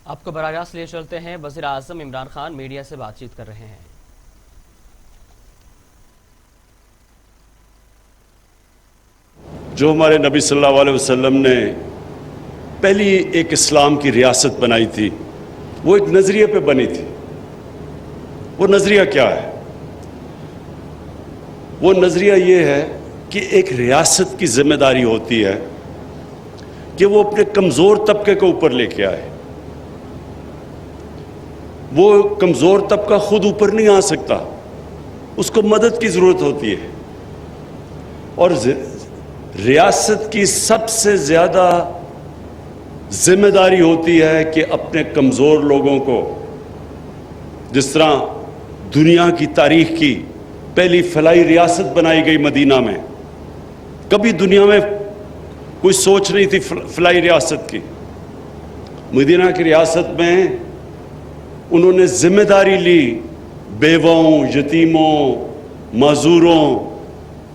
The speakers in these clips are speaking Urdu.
آپ کو براہ راست لے چلتے ہیں۔ وزیر اعظم عمران خان میڈیا سے بات چیت کر رہے ہیں۔ جو ہمارے نبی صلی اللہ علیہ وسلم نے پہلی ایک اسلام کی ریاست بنائی تھی، وہ ایک نظریے پہ بنی تھی۔ وہ نظریہ کیا ہے؟ وہ نظریہ یہ ہے کہ ایک ریاست کی ذمہ داری ہوتی ہے کہ وہ اپنے کمزور طبقے کو اوپر لے کے آئے۔ وہ کمزور طبقہ خود اوپر نہیں آ سکتا، اس کو مدد کی ضرورت ہوتی ہے۔ اور ریاست کی سب سے زیادہ ذمہ داری ہوتی ہے کہ اپنے کمزور لوگوں کو، جس طرح دنیا کی تاریخ کی پہلی فلاحی ریاست بنائی گئی مدینہ میں، کبھی دنیا میں کوئی سوچ نہیں تھی فلاحی ریاست کی۔ مدینہ کی ریاست میں انہوں نے ذمہ داری لی بیووں، یتیموں، معذوروں،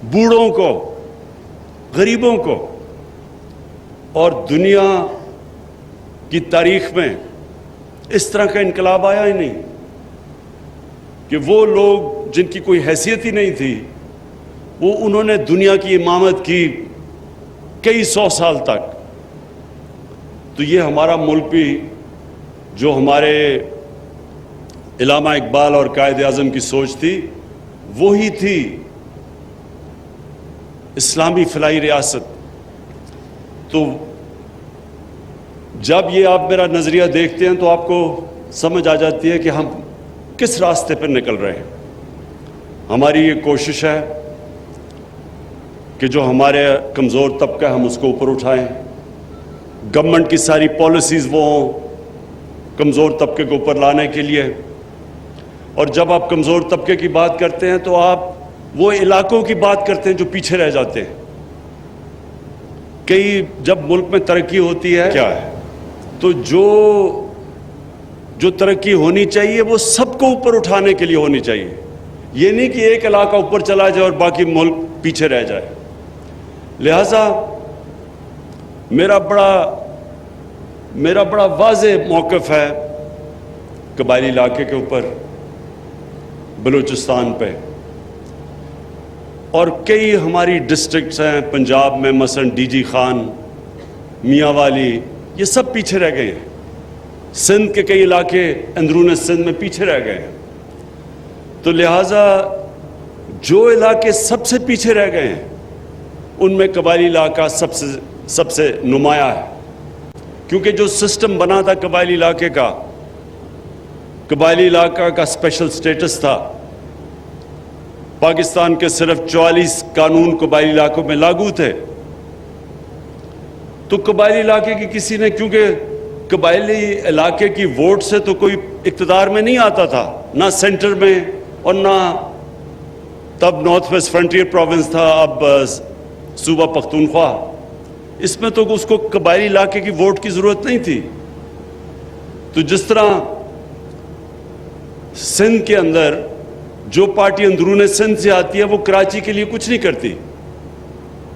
بوڑھوں کو، غریبوں کو۔ اور دنیا کی تاریخ میں اس طرح کا انقلاب آیا ہی نہیں کہ وہ لوگ جن کی کوئی حیثیت ہی نہیں تھی، وہ انہوں نے دنیا کی امامت کی کئی سو سال تک۔ تو یہ ہمارا ملک بھی، جو ہمارے علامہ اقبال اور قائد اعظم کی سوچ تھی، وہی تھی اسلامی فلاحی ریاست۔ تو جب یہ آپ میرا نظریہ دیکھتے ہیں تو آپ کو سمجھ آ جاتی ہے کہ ہم کس راستے پر نکل رہے ہیں۔ ہماری یہ کوشش ہے کہ جو ہمارے کمزور طبقہ ہے ہم اس کو اوپر اٹھائیں۔ گورنمنٹ کی ساری پالیسیز وہ ہوں کمزور طبقے کو اوپر لانے کے لیے۔ اور جب آپ کمزور طبقے کی بات کرتے ہیں تو آپ وہ علاقوں کی بات کرتے ہیں جو پیچھے رہ جاتے ہیں۔ کئی جب ملک میں ترقی ہوتی ہے کیا ہے، تو جو ترقی ہونی چاہیے وہ سب کو اوپر اٹھانے کے لیے ہونی چاہیے۔ یہ نہیں کہ ایک علاقہ اوپر چلا جائے اور باقی ملک پیچھے رہ جائے۔ لہذا میرا بڑا واضح موقف ہے قبائلی علاقے کے اوپر، بلوچستان پہ۔ اور کئی ہماری ڈسٹرکٹس ہیں پنجاب میں، مثلا ڈی جی خان، میاں والی، یہ سب پیچھے رہ گئے ہیں۔ سندھ کے کئی علاقے اندرون سندھ میں پیچھے رہ گئے ہیں۔ تو لہٰذا جو علاقے سب سے پیچھے رہ گئے ہیں ان میں قبائلی علاقہ سب سے نمایاں ہے، کیونکہ جو سسٹم بنا تھا قبائلی علاقے کا، قبائلی علاقہ کا اسپیشل سٹیٹس تھا۔ پاکستان کے صرف 44 قانون قبائلی علاقوں میں لاگو تھے۔ تو قبائلی علاقے کی کسی نے، کیونکہ قبائلی علاقے کی ووٹ سے تو کوئی اقتدار میں نہیں آتا تھا، نہ سینٹر میں اور نہ تب نارتھ ویسٹ فرنٹیئر پروونس تھا، اب صوبہ پختونخوا۔ اس میں تو اس کو قبائلی علاقے کی ووٹ کی ضرورت نہیں تھی۔ تو جس طرح سندھ کے اندر جو پارٹی اندرون سندھ سے آتی ہے وہ کراچی کے لیے کچھ نہیں کرتی،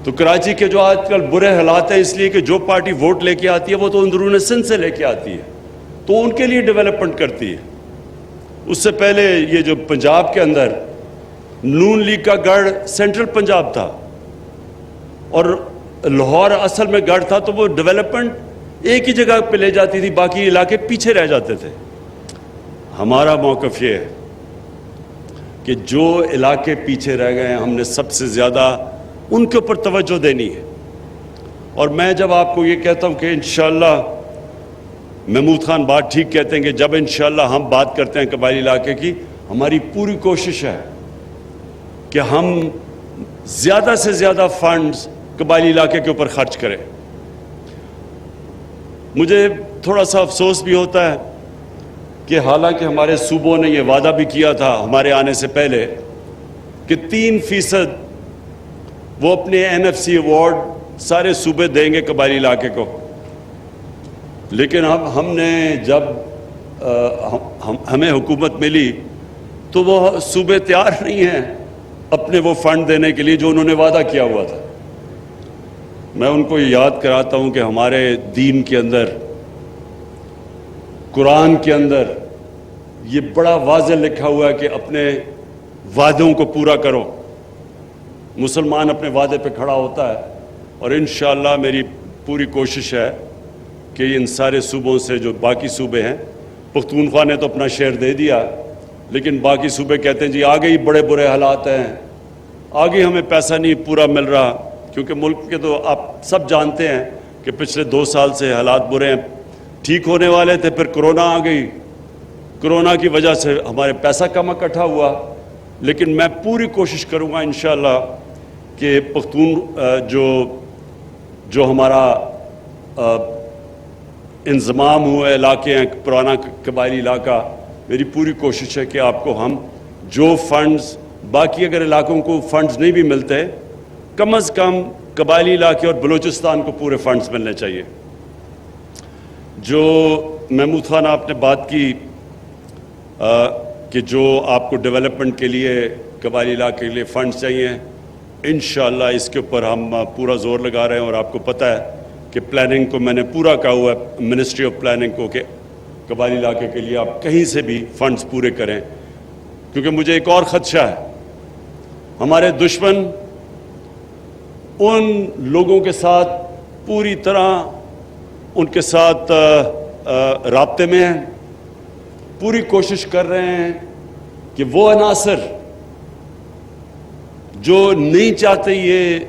تو کراچی کے جو آج کل برے حالات ہیں اس لیے کہ جو پارٹی ووٹ لے کے آتی ہے وہ تو اندرون سندھ سے لے کے آتی ہے، تو ان کے لیے ڈیولپمنٹ کرتی ہے۔ اس سے پہلے یہ جو پنجاب کے اندر نون لیگ کا گڑھ سینٹرل پنجاب تھا اور لاہور اصل میں گڑھ تھا، تو وہ ڈیولپمنٹ ایک ہی جگہ پہ لے جاتی تھی، باقی علاقے پیچھے رہ جاتے تھے۔ ہمارا موقف یہ ہے کہ جو علاقے پیچھے رہ گئے ہیں ہم نے سب سے زیادہ ان کے اوپر توجہ دینی ہے۔ اور میں جب آپ کو یہ کہتا ہوں کہ انشاءاللہ، محمود خان بات ٹھیک کہتے ہیں کہ جب انشاءاللہ ہم بات کرتے ہیں قبائلی علاقے کی، ہماری پوری کوشش ہے کہ ہم زیادہ سے زیادہ فنڈز قبائلی علاقے کے اوپر خرچ کریں۔ مجھے تھوڑا سا افسوس بھی ہوتا ہے کہ حالانکہ ہمارے صوبوں نے یہ وعدہ بھی کیا تھا ہمارے آنے سے پہلے کہ 3% وہ اپنے NFC ایوارڈ سارے صوبے دیں گے قبائلی علاقے کو، لیکن اب ہم نے جب ہمیں حکومت ملی تو وہ صوبے تیار نہیں ہیں اپنے وہ فنڈ دینے کے لیے جو انہوں نے وعدہ کیا ہوا تھا۔ میں ان کو یاد کراتا ہوں کہ ہمارے دین کے اندر قرآن کے اندر یہ بڑا واضح لکھا ہوا ہے کہ اپنے وعدوں کو پورا کرو. مسلمان اپنے وعدے پہ کھڑا ہوتا ہے اور انشاءاللہ میری پوری کوشش ہے کہ ان سارے صوبوں سے جو باقی صوبے ہیں، پختونخوا نے تو اپنا شیئر دے دیا، لیکن باقی صوبے کہتے ہیں جی آگے ہی بڑے برے حالات ہیں، آگے ہمیں پیسہ نہیں پورا مل رہا. کیونکہ ملک کے تو آپ سب جانتے ہیں کہ پچھلے 2 سال سے حالات برے ہیں. ٹھیک ہونے والے تھے، پھر کرونا آ گئی، کرونا کی وجہ سے ہمارے پیسہ کم اکٹھا ہوا. لیکن میں پوری کوشش کروں گا انشاءاللہ کہ پختون جو ہمارا انضمام ہوئے علاقے ہیں، پرانا قبائلی علاقہ، میری پوری کوشش ہے کہ آپ کو ہم جو فنڈز، باقی اگر علاقوں کو فنڈز نہیں بھی ملتے، کم از کم قبائلی علاقے اور بلوچستان کو پورے فنڈز ملنے چاہیے. جو محمود خان آپ نے بات کی کہ جو آپ کو ڈیولپمنٹ کے لیے قبائلی علاقے کے لیے فنڈز چاہیے، انشاءاللہ اس کے اوپر ہم پورا زور لگا رہے ہیں. اور آپ کو پتہ ہے کہ پلاننگ کو میں نے پورا کہا ہوا ہے منسٹری آف پلاننگ کو کہ قبائلی علاقے کے لیے آپ کہیں سے بھی فنڈز پورے کریں. کیونکہ مجھے ایک اور خدشہ ہے، ہمارے دشمن ان لوگوں کے ساتھ پوری طرح ان کے ساتھ رابطے میں ہیں، پوری کوشش کر رہے ہیں کہ وہ عناصر جو نہیں چاہتے یہ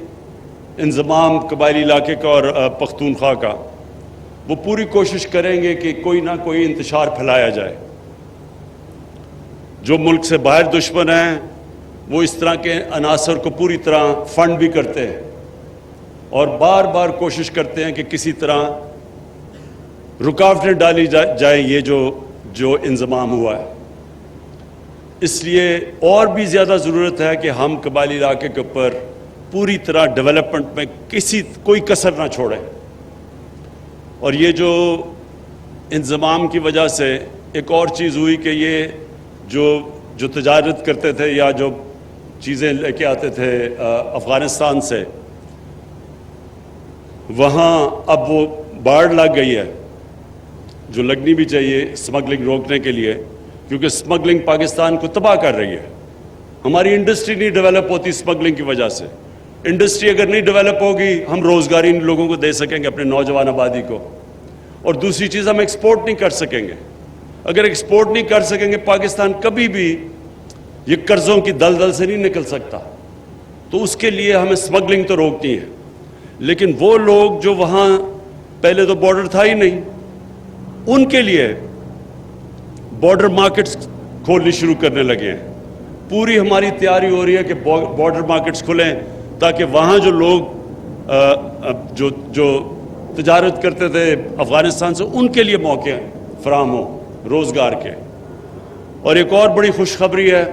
انضمام قبائلی علاقے کا اور پختونخوا کا، وہ پوری کوشش کریں گے کہ کوئی نہ کوئی انتشار پھیلایا جائے. جو ملک سے باہر دشمن ہیں وہ اس طرح کے عناصر کو پوری طرح فنڈ بھی کرتے ہیں اور بار بار کوشش کرتے ہیں کہ کسی طرح رکاوٹیں ڈالی جائیں یہ جو انضمام ہوا ہے. اس لیے اور بھی زیادہ ضرورت ہے کہ ہم قبائلی علاقے کے اوپر پوری طرح ڈیولپمنٹ میں کوئی کسر نہ چھوڑیں. اور یہ جو انضمام کی وجہ سے ایک اور چیز ہوئی کہ یہ جو تجارت کرتے تھے یا جو چیزیں لے کے آتے تھے افغانستان سے، وہاں اب وہ باڑ لگ گئی ہے جو لگنی بھی چاہیے اسمگلنگ روکنے کے لیے، کیونکہ اسمگلنگ پاکستان کو تباہ کر رہی ہے. ہماری انڈسٹری نہیں ڈیولپ ہوتی اسمگلنگ کی وجہ سے. انڈسٹری اگر نہیں ڈیولپ ہوگی ہم روزگاری ان لوگوں کو دے سکیں گے، اپنے نوجوان آبادی کو. اور دوسری چیز ہم ایکسپورٹ نہیں کر سکیں گے. اگر ایکسپورٹ نہیں کر سکیں گے پاکستان کبھی بھی یہ قرضوں کی دلدل سے نہیں نکل سکتا. تو اس کے لیے ہمیں اسمگلنگ تو روکنی ہے. لیکن وہ لوگ جو وہاں پہلے تو بارڈر تھا ہی نہیں، ان کے لیے بارڈر مارکیٹس کھولنی شروع کرنے لگے ہیں. پوری ہماری تیاری ہو رہی ہے کہ بارڈر مارکیٹس کھلیں تاکہ وہاں جو لوگ جو تجارت کرتے تھے افغانستان سے ان کے لیے موقع فراہم ہوں روزگار کے. اور ایک اور بڑی خوشخبری ہے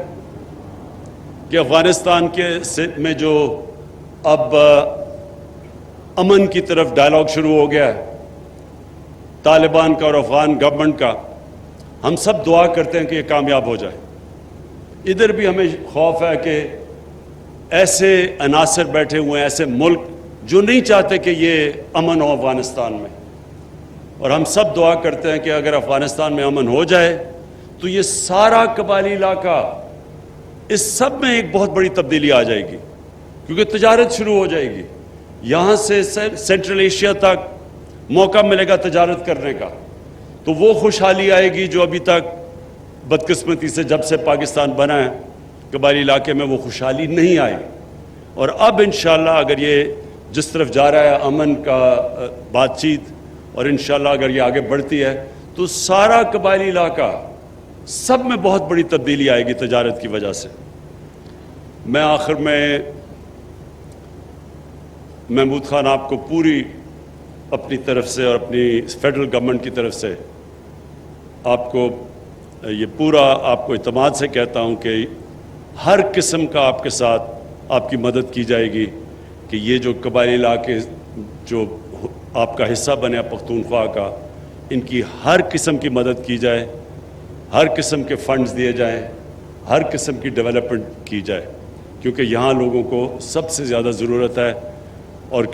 کہ افغانستان میں جو اب امن کی طرف ڈائلاگ شروع ہو گیا ہے طالبان کا اور افغان گورنمنٹ کا. ہم سب دعا کرتے ہیں کہ یہ کامیاب ہو جائے. ادھر بھی ہمیں خوف ہے کہ ایسے عناصر بیٹھے ہوئے ہیں، ایسے ملک جو نہیں چاہتے کہ یہ امن ہو افغانستان میں. اور ہم سب دعا کرتے ہیں کہ اگر افغانستان میں امن ہو جائے تو یہ سارا قبائلی علاقہ، اس سب میں ایک بہت بڑی تبدیلی آ جائے گی، کیونکہ تجارت شروع ہو جائے گی. یہاں سے سینٹرل ایشیا تک موقع ملے گا تجارت کرنے کا. تو وہ خوشحالی آئے گی جو ابھی تک بدقسمتی سے جب سے پاکستان بنا ہے قبائلی علاقے میں وہ خوشحالی نہیں آئی. اور اب انشاءاللہ اگر یہ جس طرف جا رہا ہے امن کا بات چیت، اور انشاءاللہ اگر یہ آگے بڑھتی ہے تو سارا قبائلی علاقہ سب میں بہت بڑی تبدیلی آئے گی تجارت کی وجہ سے. میں آخر میں محمود خان آپ کو پوری اپنی طرف سے اور اپنی فیڈرل گورنمنٹ کی طرف سے آپ کو یہ پورا آپ کو اعتماد سے کہتا ہوں کہ ہر قسم کا آپ کے ساتھ آپ کی مدد کی جائے گی کہ یہ جو قبائلی علاقے جو آپ کا حصہ بنے پختونخوا کا، ان کی ہر قسم کی مدد کی جائے، ہر قسم کے فنڈز دیے جائیں، ہر قسم کی ڈیولپمنٹ کی جائے، کیونکہ یہاں لوگوں کو سب سے زیادہ ضرورت ہے. اور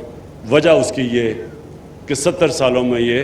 وجہ اس کی یہ کہ 70 سالوں میں یہ